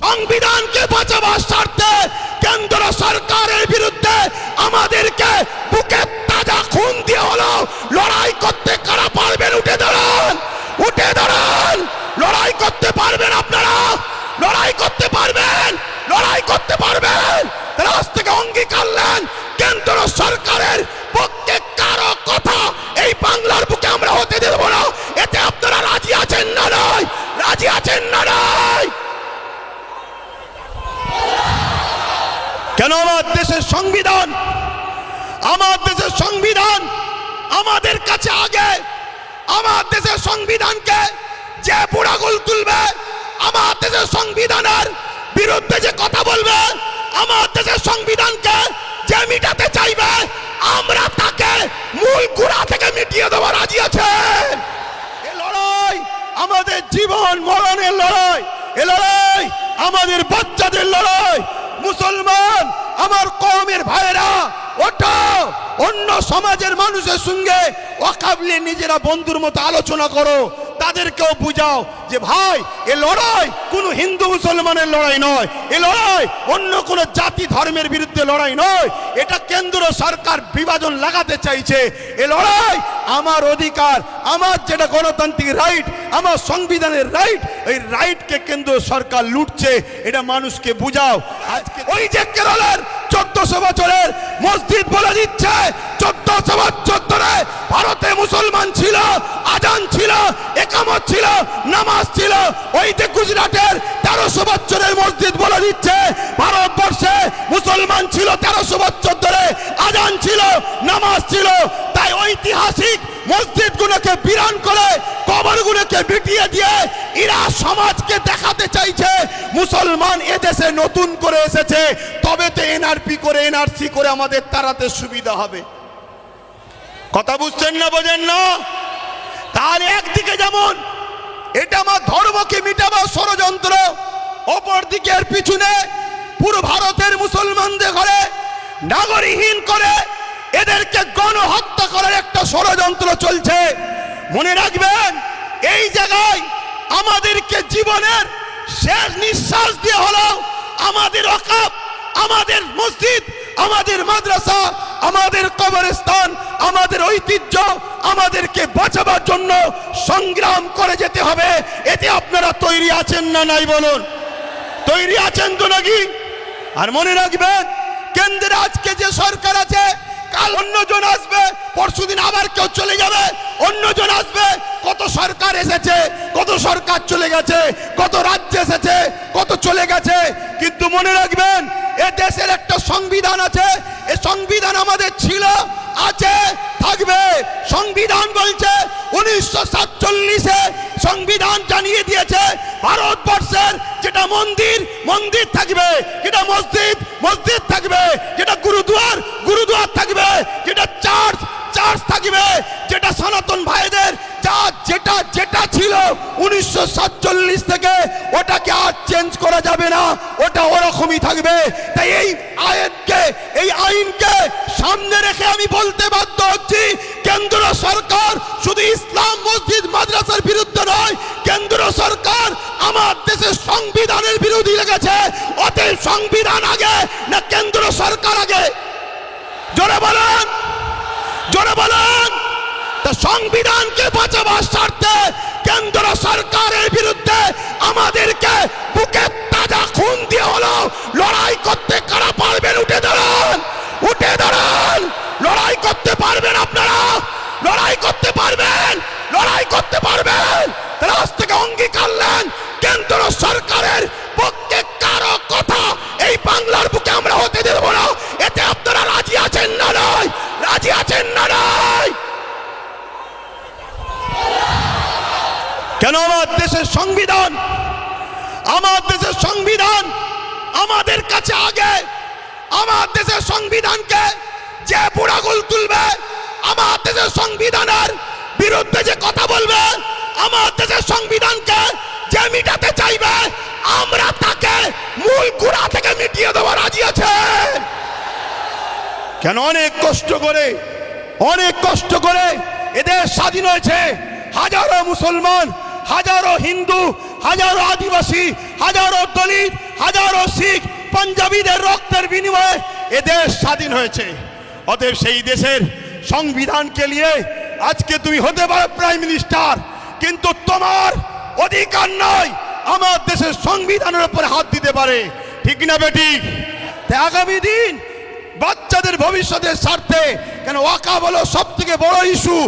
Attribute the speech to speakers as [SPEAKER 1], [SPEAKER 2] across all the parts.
[SPEAKER 1] সংবিধানকে বাঁচাবার স্বার্থে কেন্দ্র সরকারের বিরুদ্ধে আমাদেরকে বুকে তাজা খুন দিয়ে হলো লড়াই করতে কারা পারবেন? উঠে দাঁড়ান, উঠে দাঁড়ান। লড়াই করতে পারবেন আপনারা? লড়াই করতে পারবেন? লড়াই করতে পারবেন? তাহলে আজ থেকে অঙ্গীকার নেন, কেন্দ্র সরকারের পক্ষে কারো কথা এই বাংলার বুকে আমরা হতে দেব না। এতে আপনারা রাজি আছেন না নয়? রাজি আছেন না নয়? কেন? আমার দেশের সংবিধান, আমার দেশের সংবিধান আমাদের কাছে আগে। আমার দেশের সংবিধানকে যে বুড়াগুল তুলবে, আমার দেশের সংবিধানের বিরুদ্ধে যে কথা বলবে, আমার দেশের সংবিধানকে যে মিটাতে চাইবে, আমরা তাকে মূল গোড়া থেকে মিটিয়ে দেওয়ার রাজি আছে। এ লড়াই আমাদের জীবন মরণের লড়াই, এ লড়াই আমাদের বাচ্চাদের লড়াই। মুসলমান আমার কওমের ভাইরা, ওটা অন্য সমাজের মানুষের সঙ্গে ওয়াকাবলে নিজেরা বন্ধুর মতো আলোচনা করো, তাদেরকেও বুঝাও যে ভাই এ লড়াই কোনো হিন্দু মুসলমানের লড়াই নয়, এ লড়াই অন্য কোনো জাতি ধর্মের বিরুদ্ধে লড়াই নয়। এটা কেন্দ্র সরকার বিভাজন লাগাতে চাইছে। এ লড়াই আমার অধিকার, আমার যেটা গণতান্ত্রিক রাইট, আমার সংবিধানের রাইট, এই রাইটকে কেন্দ্র সরকার লুটছে, এটা মানুষকে বুঝাও। আজকে ওই যে কেরলের 1400 বছরের মসজিদ বলে দিচ্ছে 1400 বছর ধরে ভারতে মুসলমান ছিল, আজান ছিল, একামত ছিল, নামাজ ছিল। ওই যে গুজরাটের 1300 বছরের মসজিদ বলে দিচ্ছে ভারতবর্ষে মুসলমান ছিল 1300 বছর ধরে, আজান ছিল, নামাজ ছিল। তাই ঐতিহাসিক মসজিদগুলোকে বিরান করে কবরগুলোকে মিটিয়ে দিয়ে এরা সমাজকে দেখাতে চাইছে মুসলমান এদেশে নতুন করে এসেছে, তবে তো এনআরপি করে এনআরসি করে আমাদের তাড়াতে সুবিধা হবে। কথা বুঝছেন না? বোঝেন না? তাহলে একদিকে যেমন এটা আমার ধর্মকে মিটাবার ষড়যন্ত্র, অপর দিকে এর পিছনে পুরো ভারতের মুসলমানদের ঘরে নাগরিকহীন করে এদেরকে গণহত্যা করার একটা ষড়যন্ত্র চলছে। মনে রাখবেন, এই জায়গায় আমাদেরকে জীবনের শেষ নিঃশ্বাস দিয়ে হলো আমাদের ওয়াকফ, আমাদের মসজিদ, আমাদের মাদ্রাসা, আমাদের কবরস্থান, আমাদের ঐতিহ্য আমাদেরকে বাঁচাবার জন্য সংগ্রাম করে যেতে হবে। এতে আপনারা তৈরি আছেন না নাই বলুন? তৈরি আছেন তো নাকি? আর মনে রাখবেন, কেন্দ্রে আজকে যে সরকার আছে, কাল অন্যজন আসবে, পরশুদিন আবার কেউ চলে যাবে, অন্যজন আসবে। কত সরকার এসেছে, কত সরকার চলে গেছে, কত রাজ্য এসেছে, কত চলে গেছে। কিন্তু মনে রাখবেন, এ দেশের একটা সংবিধান আছে, এ সংবিধান আমাদের ছিল, আছে, থাকবে। সংবিধান বলছে 1947-এ সংবিধান জানিয়ে দিয়েছে ভারতবর্ষের যেটা মন্দির মন্দির থাকবে, যেটা মসজিদ মসজিদ থাকবে, যেটা গুরুদুয়ার গুরুদুয়ার থাকবে, যেটা চার্চ চার্চ থাকবে, যেটা সনাতন ভাইদের যা যেটা যেটা ছিল 1947 থেকে ওটাকে আর চেঞ্জ করা যাবে না, ওটা ওরকমই থাকবে। তাই এই আইনকে সামনে রেখে আমি বলতে বাধ্য হচ্ছি, কেন্দ্র সরকার শুধু ইসলাম মসজিদ মাদ্রাসার বিরুদ্ধে নয়, কেন্দ্র সরকার আমার দেশের সংবিধানের বিরোধী লেগেছে। অতএব সংবিধান আগে না কেন্দ্র সরকার আগে? জোরে বলেন, জোরে বলেন। তা সংবিধানকে বাঁচাবার স্বার্থে কেন্দ্র সরকারের বিরুদ্ধে আমাদেরকে বুকে তাজা খুন দিয়ে হলো লড়াই করতে কারা পারবেন? উঠে দাঁড়ান, উঠে দাঁড়ান। লড়াই করতে পারবেন আপনারা? লড়াই করতে পারবেন? লড়াই করতে পারবেন? তাহলে আজ থেকে অঙ্গীকার নেন, কেন্দ্র সরকারের পক্ষে কারো কথা এই বাংলার বুকে আমরা হতে দেব না। এতে আপনারা রাজি আছেন না নয়? রাজি আছেন না নয়? কেন? আমার দেশের সংবিধান, আমার দেশের সংবিধান আমাদের কাছে আগে। আমার দেশের সংবিধানকে যে বুড়াগুল তুলবে, আমার দেশের সংবিধানের বিরুদ্ধে যে কথা বলবে, আমার দেশের সংবিধানকে যে মিটাতে চাইবে, আমরা তাকে মূল গোড়া থেকে মিটিয়ে দেওয়া রাজি আছে। কেন? অনেক কষ্ট করে এদের স্বাধীন হয়েছে। হাজারো মুসলমান, হাজারো হিন্দু, হাজারো আদিবাসী, হাজারো দলিত, হাজারো শিখ পাঞ্জাবিদের রক্তের বিনিময়ে এ দেশ স্বাধীন হয়েছে। অতএব সেই দেশের সংবিধানকে নিয়ে আজকে তুমি হতে পারো প্রাইম মিনিস্টার, কিন্তু তোমার অধিকার নয় আমার দেশের সংবিধানের উপরে হাত দিতে পারে। ঠিক না বেটি? তাই আগামী দিন বাচ্চাদের ভবিষ্যতের স্বার্থে, কেন ওয়াকাফ হলো সব থেকে বড় ইস্যু,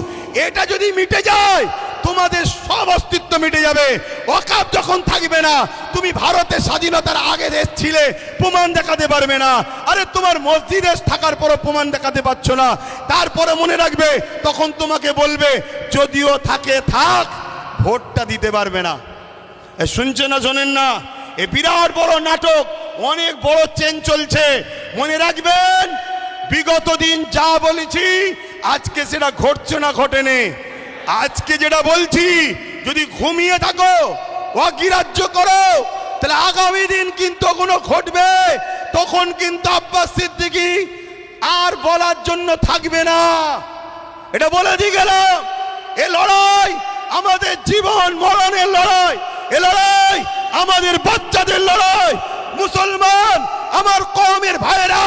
[SPEAKER 1] এটা যদি মিটে যায় তোমাদের সব অস্তিত্ব মিটে যাবে। ওয়াকাফ যখন থাকবে না, তুমি ভারতের স্বাধীনতার আগে দেশ ছিলে, প্রমাণ দেখাতে পারবে না। আরে তোমার মসজিদে থাকার পরও প্রমাণ দেখাতে পারছো না, তারপরে মনে রাখবে তখন তোমাকে বলবে যদিও থাকে থাক, ভোটটা দিতে পারবে না। শুনছে না, শোনেন না? এ বিরাট বড় নাটক, অনেক বড় চেন চলছে। মনে রাখবেন বিগত দিন যা বলেছি আজকে সেটা ঘটছে না ঘটেনি। আজকে যেটা বলছি যদি ঘুমিয়ে থাকো, অগ্রাহ্য করো, তাহলে আগামী দিন কিন্তু কোনো ঘটবে, তখন কিন্তু আব্বাস সিদ্দিকী আর বলার জন্য থাকবে না। এটা বলে দিয়ে গেলাম। এ লড়াই আমাদের জীবন মরণের লড়াই, এ লড়াই আমাদের বাচ্চাদের লড়াই। মুসলমান আমার কওমের ভাইরা,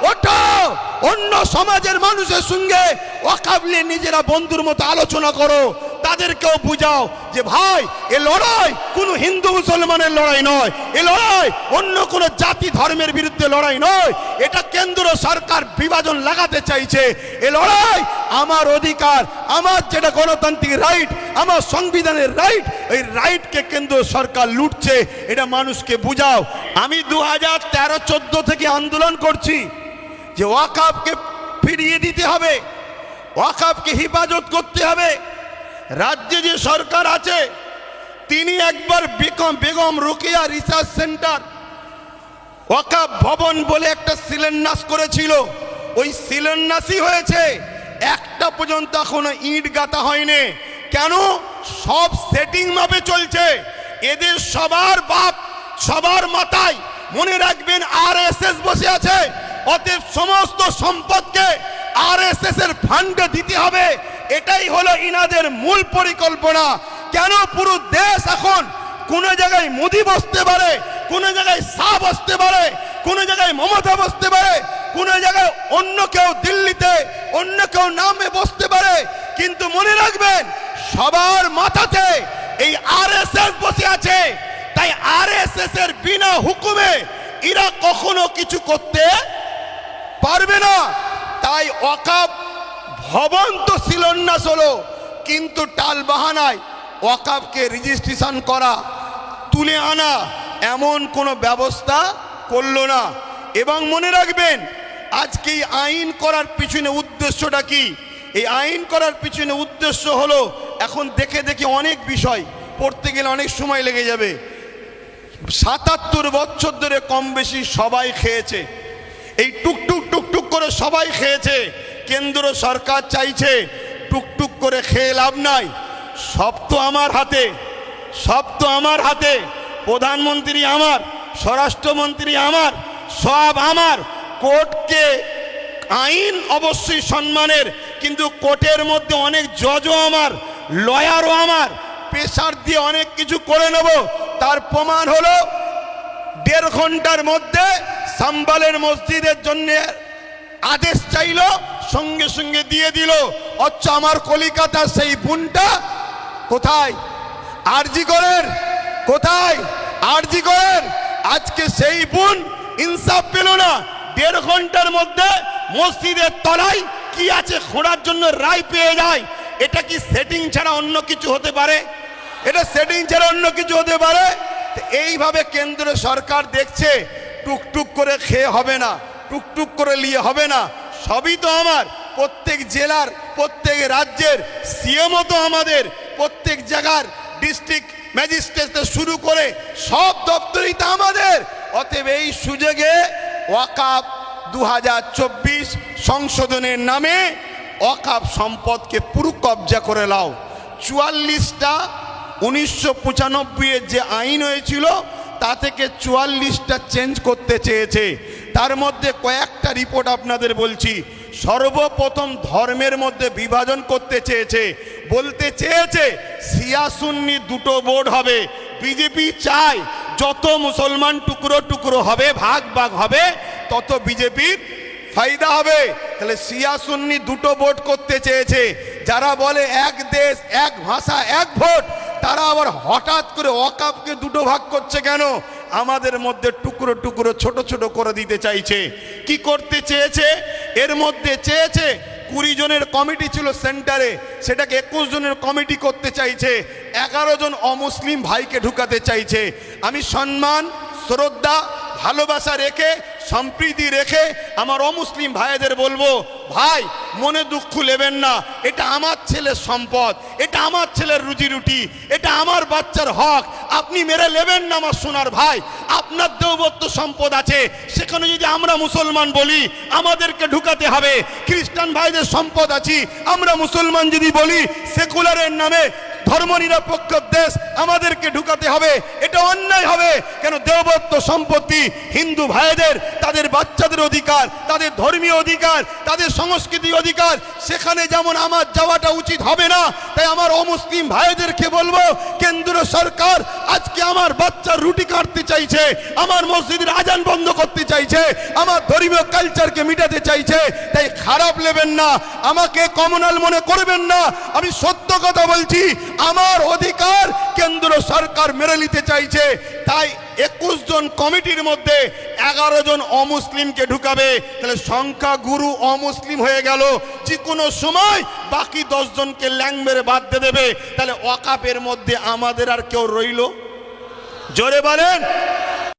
[SPEAKER 1] ওঠো, অন্য সমাজের মানুষের সঙ্গে ওয়াকাফ নিয়ে নিজেরা বন্ধুর মতো আলোচনা করো, তাদেরকেও বুঝাও যে ভাই এ লড়াই কোনো হিন্দু মুসলমানের লড়াই নয়, এ লড়াই অন্য কোনো জাতি ধর্মের বিরুদ্ধে লড়াই নয়। এটা কেন্দ্র সরকার বিভাজন লাগাতে চাইছে। এ লড়াই আমার অধিকার, আমার যেটা গণতান্ত্রিক রাইট, আমার সংবিধানের রাইট, এই রাইটকে কেন্দ্র সরকার লুটছে, এটা মানুষকে বুঝাও। আমি 2013-14 থেকে আন্দোলন করছি যে ওয়াকাফকে ফিরিয়ে দিতে হবে, ওয়াকাফকে হেফাজত করতে হবে। রাজ্যে যে সরকার আছে তিনি একবার বেগম রোকেয়া রিসার্চ সেন্টার ওয়াকাফ ভবন বলে একটা শিলান্যাস করেছিল, ওই শিলান্যাসই হয়েছে, একটা পর্যন্ত এখনো ইট গাঁথা হয়নি। কেন? সব সেটিং মাপে চলছে। এদের সবার বাপ, সবার মাথায় মনে রাখবেন আরএসএস বসে আছে। অতএব সমস্ত সম্পদকে আরএসএস এর ফান্ডে দিতে হবে, এটাই হলো ইনাদের মূল পরিকল্পনা। কেন? পুরো দেশ এখন কোন জায়গায় মোদি বসতে পারে, কোন জায়গায় শাহ বসতে পারে, কোন জায়গায় মমতা বসতে পারে, কোন জায়গায় অন্য কেউ দিল্লিতে অন্য কেউ নামে বসতে পারে, কিন্তু মনে রাখবেন সবার মাথাতে এই আরএসএস বসে আছে। তাই আরএসএস এর বিনা হুকুমে এরা কখনো কিছু করতে পারবে না। তাই ওয়াকাফ ভবন তো শিলান্যাস হলো, কিন্তু টাল বাহানায় ওয়াকাফকে রেজিস্ট্রেশন করা, তুলে আনা এমন কোনো ব্যবস্থা করলো না। এবং মনে রাখবেন আজকে এই আইন করার পিছনে উদ্দেশ্যটা কি? এই আইন করার পিছনে উদ্দেশ্য হলো, এখন দেখে দেখে অনেক বিষয় পড়তে গেলে অনেক সময় লেগে যাবে। 77 বছর ধরে কম বেশি সবাই খেয়েছে, এই টুকটুক টুকটুক করে সবাই খেয়েছে। কেন্দ্র সরকার চাইছে টুকটুক করে খেয়ে লাভ নাই, সব তো আমার হাতে, সব তো আমার হাতে। প্রধানমন্ত্রী আমার, স্বরাষ্ট্রমন্ত্রী আমার, সব আমার। কোর্টকে আইন অবশ্যই সম্মানের, কিন্তু কোর্টের মধ্যে অনেক জজও আমার, লয়ারও আমার। প্রেসার দিয়ে অনেক কিছু করে নেব। তার প্রমাণ হলো 1.5 ঘন্টার মধ্যে সাম্বালের মসজিদের জন্য আদেশ চাইল, সঙ্গে সঙ্গে দিয়ে দিল। অথচ আমার কলিকাতার সেই বোনটা কোথায়? আরজি করেন কোথায়? আরজি করেন। আজকে সেই বোন ইনসাফ পেল না। 1.5 ঘন্টার মধ্যে মসজিদের তলায় কি আছে খোঁড়ার জন্য রায় পেয়ে যায়। এটা কি সেটিং ছাড়া অন্য কিছু হতে পারে? এটা সেটিং ছাড়া অন্য কিছু হতে পারে? এইভাবে কেন্দ্র সরকার দেখছে টুকটুক করে খেয়ে হবে না, টুকটুক করে নিয়ে হবে না। সবই তো আমার, প্রত্যেক জেলার প্রত্যেক রাজ্যের সিএমও তো আমাদের, প্রত্যেক জায়গার ডিস্ট্রিক্ট ম্যাজিস্ট্রেট শুরু করে সব দপ্তরই তো আমাদের। অতএব এই সুযোগে ওয়াকাফ 2024 সংশোধনের নামে ওয়াকাফ সম্পদকে পুরো কবজা করে নাও। 44টা 1995 যে আইন হয়েছিল তা থেকে 44টা চেঞ্জ করতে চেয়েছে। তার মধ্যে কয়েকটা রিপোর্ট আপনাদের বলছি। সর্বপ্রথম ধর্মের মধ্যে বিভাজন করতে চেয়েছে, বলতে চেয়েছে শিয়া সুন্নি দুটো বোর্ড হবে। বিজেপি চায় যত মুসলমান টুকরো টুকরো হবে, ভাগ ভাগ হবে, তত বিজেপির ফায়দা হবে। তাহলে শিয়া সুন্নি দুটো ভোট করতে চেয়েছে। যারা বলে এক দেশ এক ভাষা এক ভোট, তারা আবার হঠাৎ করে ওয়াকাফকে দুটো ভাগ করছে কেন? আমাদের মধ্যে টুকরো টুকরো ছোট ছোট করে দিতে চাইছে। কি করতে চেয়েছে? এর মধ্যে চেয়েছে 20 জনের কমিটি ছিল সেন্টারে, সেটাকে 21 জনের কমিটি করতে চাইছে। 11 জন অমুসলিম ভাইকে ঢুকাতে চাইছে। আমি সম্মান, শ্রদ্ধা, ভালোবাসা রেখে, সম্প্রীতি রেখে আমার অমুসলিম ভাইদের বলবো, ভাই মনে দুঃখ নেবেন না। এটা আমার ছেলের সম্পদ, এটা আমার ছেলের রুজি রুটি, এটা আমার বাচ্চার হক। আপনি মেরে নেবেন না আমার সোনার ভাই। আপনার দেওবত্ত সম্পদ আছে, সেখানে যদি আমরা মুসলমান বলি আমাদেরকে ঢুকাতে হবে। খ্রিস্টান ভাইদের সম্পদ আছে, আমরা মুসলমান যদি বলি সেকুলারের নামে ধর্মনিরপেক্ষ দেশ আমাদেরকে ঢুকাতে হবে। এটা অন্যায় হবে। কেন? দেওবত্ত সম্পত্তি হিন্দু ভাইদের, তাদের বাচ্চাদের অধিকার, তাদের ধর্মীয় অধিকার, তাদের সংস্কৃতি অধিকার, সেখানে যেমন আমার যাওয়াটা উচিত হবে না। তাই আমার অমুসলিম ভাইদেরকে বলবো, কেন্দ্র সরকার আজকে আমার বাচ্চার রুটি কাটতে চাইছে, আমার মসজিদের আজান বন্ধ করতে চাইছে, আমার ধর্মীয় কালচারকে মিটাতে চাইছে। তাই খারাপ নেবেন না, আমাকে কমনাল মনে করবেন না। আমি সত্য কথা বলছি, আমার অধিকার কেন্দ্র সরকার মেরে নিতে চাইছে। তাই 21 জন কমিটির মধ্যে 11 জন অমুসলিমকে ঢুকাবে। তাহলে সংখ্যা গুরু অমুসলিম হয়ে গেল। যে কোনো সময় বাকি 10 জনকে ল্যাং মেরে বাদ দিয়ে দেবে। তাহলে ওয়াকাফের মধ্যে আমাদের আর কেউ রইল? জোরে বলেন।